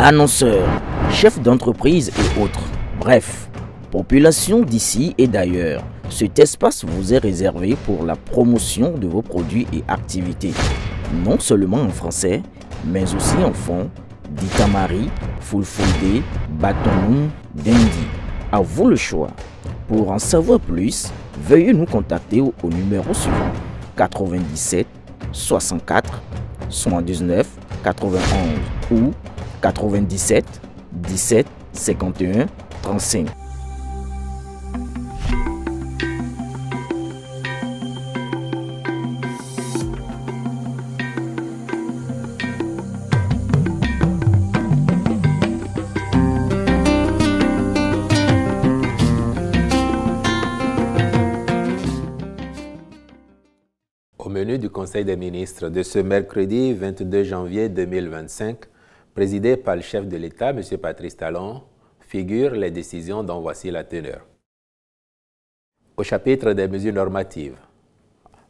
annonceurs, chefs d'entreprise et autres. Bref, population d'ici et d'ailleurs, cet espace vous est réservé pour la promotion de vos produits et activités. Non seulement en français, mais aussi en fond, Ditamari, Fulfulde, Batonou, Dendi. À vous le choix. Pour en savoir plus, veuillez nous contacter au numéro suivant 97 64 79 91 ou 97 17 51 35. Au menu du Conseil des ministres de ce mercredi 22 janvier 2025, présidé par le chef de l'État, M. Patrice Talon, figurent les décisions dont voici la teneur. Au chapitre des mesures normatives,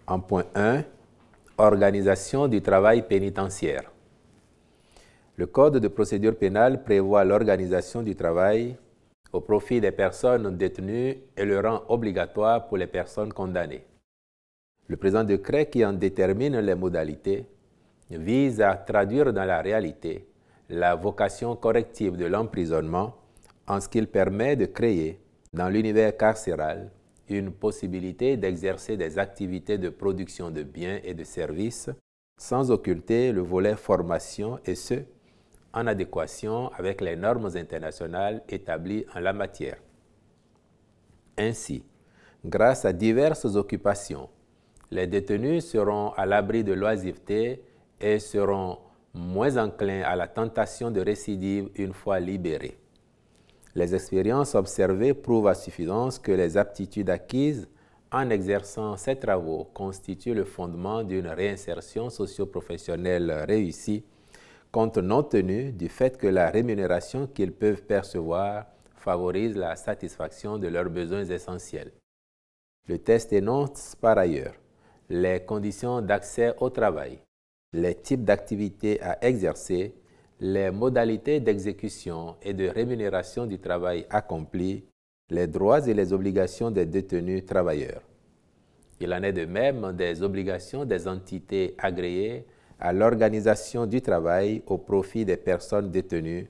en point 1, organisation du travail pénitentiaire. Le Code de procédure pénale prévoit l'organisation du travail au profit des personnes détenues et le rend obligatoire pour les personnes condamnées. Le présent décret qui en détermine les modalités vise à traduire dans la réalité la vocation corrective de l'emprisonnement en ce qu'il permet de créer dans l'univers carcéral une possibilité d'exercer des activités de production de biens et de services sans occulter le volet formation et ce, en adéquation avec les normes internationales établies en la matière. Ainsi, grâce à diverses occupations, les détenus seront à l'abri de l'oisiveté et seront moins enclins à la tentation de récidive une fois libérés. Les expériences observées prouvent à suffisance que les aptitudes acquises en exerçant ces travaux constituent le fondement d'une réinsertion socio-professionnelle réussie, compte non tenu du fait que la rémunération qu'ils peuvent percevoir favorise la satisfaction de leurs besoins essentiels. Le texte énonce par ailleurs les conditions d'accès au travail, les types d'activités à exercer, les modalités d'exécution et de rémunération du travail accompli, les droits et les obligations des détenus travailleurs. Il en est de même des obligations des entités agréées à l'organisation du travail au profit des personnes détenues,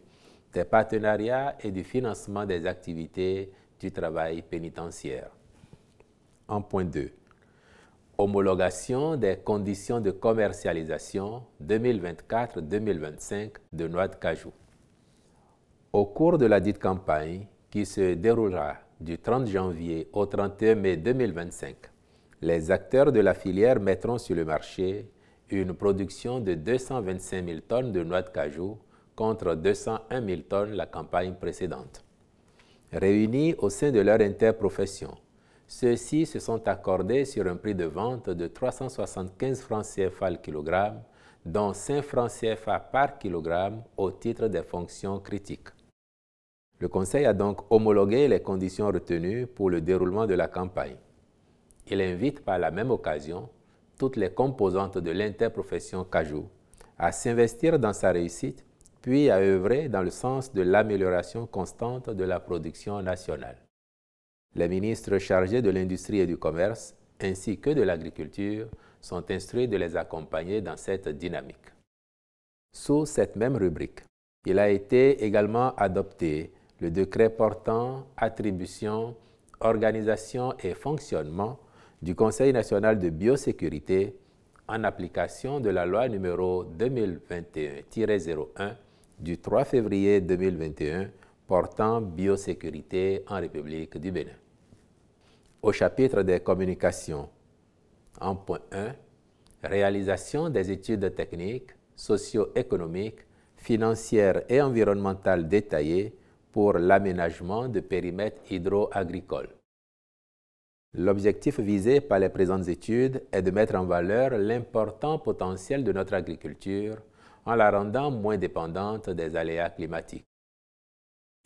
des partenariats et du financement des activités du travail pénitentiaire. En point 2. Homologation des conditions de commercialisation 2024-2025 de noix de cajou. Au cours de la dite campagne, qui se déroulera du 30 janvier au 31 mai 2025, les acteurs de la filière mettront sur le marché une production de 225 000 tonnes de noix de cajou contre 201 000 tonnes la campagne précédente. Réunis au sein de leur interprofession, ceux-ci se sont accordés sur un prix de vente de 375 francs CFA le kilogramme, dont 5 francs CFA par kilogramme au titre des fonctions critiques. Le Conseil a donc homologué les conditions retenues pour le déroulement de la campagne. Il invite par la même occasion toutes les composantes de l'interprofession cajou à s'investir dans sa réussite, puis à œuvrer dans le sens de l'amélioration constante de la production nationale. Les ministres chargés de l'industrie et du commerce, ainsi que de l'agriculture, sont instruits de les accompagner dans cette dynamique. Sous cette même rubrique, il a été également adopté le décret portant attribution, organisation et fonctionnement du Conseil national de biosécurité en application de la loi numéro 2021-01 du 3 février 2021 portant biosécurité en République du Bénin. Au chapitre des communications, en point 1, réalisation des études techniques, socio-économiques, financières et environnementales détaillées pour l'aménagement de périmètres hydro-agricoles. L'objectif visé par les présentes études est de mettre en valeur l'important potentiel de notre agriculture en la rendant moins dépendante des aléas climatiques.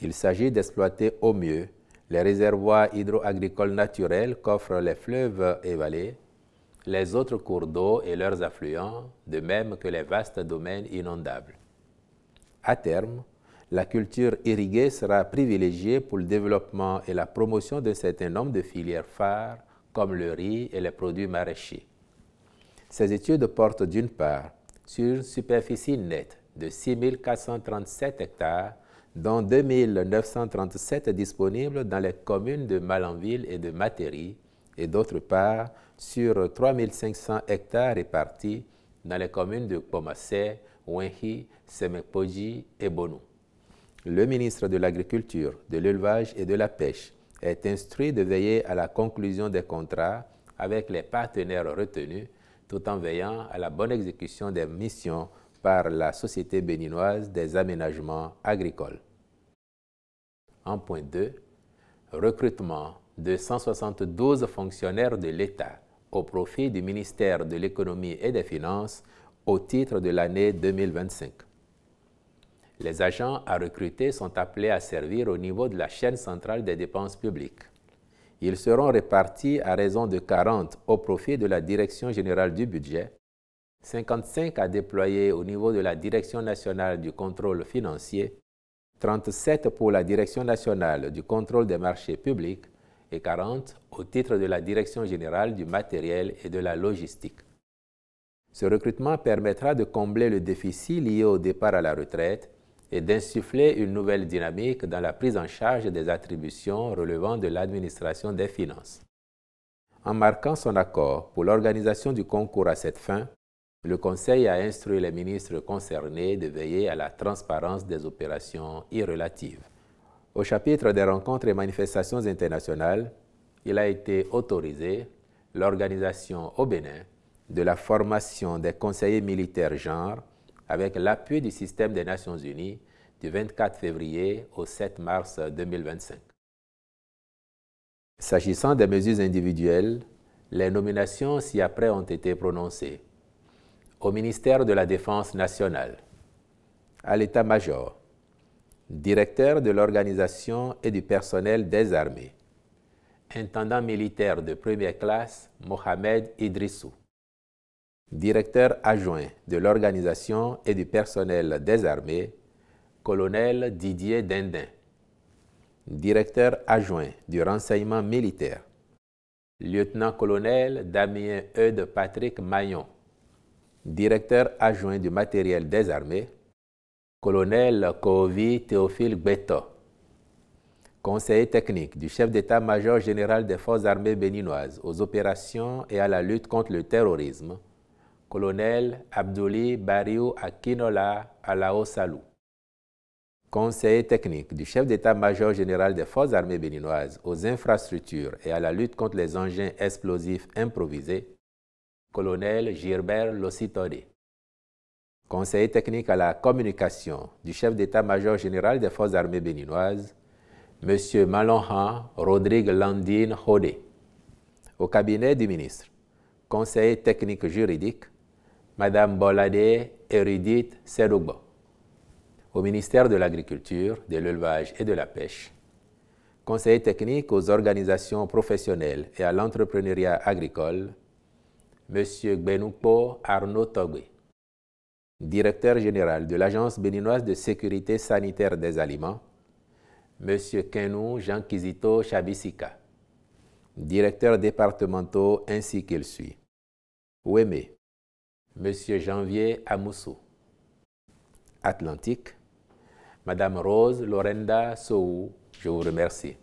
Il s'agit d'exploiter au mieux les réservoirs hydro-agricoles naturels qu'offrent les fleuves et vallées, les autres cours d'eau et leurs affluents, de même que les vastes domaines inondables. À terme, la culture irriguée sera privilégiée pour le développement et la promotion d'un certain nombre de filières phares comme le riz et les produits maraîchers. Ces études portent d'une part sur une superficie nette de 6 437 hectares, dont 2 937 disponibles dans les communes de Malanville et de Materi, et d'autre part sur 3 500 hectares répartis dans les communes de Pomassé, Wenhi, Semekpoji et Bonou. Le ministre de l'Agriculture, de l'Élevage et de la Pêche est instruit de veiller à la conclusion des contrats avec les partenaires retenus, tout en veillant à la bonne exécution des missions par la Société béninoise des aménagements agricoles. En point 2, recrutement de 172 fonctionnaires de l'État au profit du ministère de l'Économie et des Finances au titre de l'année 2025. Les agents à recruter sont appelés à servir au niveau de la chaîne centrale des dépenses publiques. Ils seront répartis à raison de 40 au profit de la Direction générale du budget, 55 à déployer au niveau de la Direction nationale du contrôle financier, 37 pour la Direction nationale du contrôle des marchés publics et 40 au titre de la Direction générale du matériel et de la logistique. Ce recrutement permettra de combler le déficit lié au départ à la retraite et d'insuffler une nouvelle dynamique dans la prise en charge des attributions relevant de l'administration des finances. En marquant son accord pour l'organisation du concours à cette fin, le Conseil a instruit les ministres concernés de veiller à la transparence des opérations irrelatives. Au chapitre des rencontres et manifestations internationales, il a été autorisé l'organisation au Bénin de la formation des conseillers militaires genre avec l'appui du système des Nations Unies du 24 février au 7 mars 2025. S'agissant des mesures individuelles, les nominations ci-après ont été prononcées. Au ministère de la Défense nationale, à l'état-major, directeur de l'organisation et du personnel des armées, intendant militaire de première classe, Mohamed Idrissou, directeur adjoint de l'organisation et du personnel des armées, colonel Didier Dindin, directeur adjoint du renseignement militaire, lieutenant-colonel Damien Eudes Patrick Maillon, directeur adjoint du matériel des armées, colonel Kovi Théophile Beto, conseiller technique du chef d'état-major général des forces armées béninoises aux opérations et à la lutte contre le terrorisme, colonel Abdouli Bariou Akinola Alao Salou, conseiller technique du chef d'état-major général des forces armées béninoises aux infrastructures et à la lutte contre les engins explosifs improvisés, colonel Gilbert Lossitode, conseiller technique à la communication du chef d'état-major général des forces armées béninoises, M. Malonhan Rodrigue Landine Hodé, au cabinet du ministre, conseiller technique juridique, Mme Bolade Érudite Sedogbo, au ministère de l'Agriculture, de l'Élevage et de la Pêche, conseiller technique aux organisations professionnelles et à l'entrepreneuriat agricole, M. Gbenoupo Arnaud Togbe, directeur général de l'Agence béninoise de sécurité sanitaire des aliments, M. Kenou Jean-Kizito Chabisika, directeur départementaux ainsi qu'il suit. Ouémé, M. Janvier Amoussou. Atlantique, Mme Rose Lorenda Soou, je vous remercie.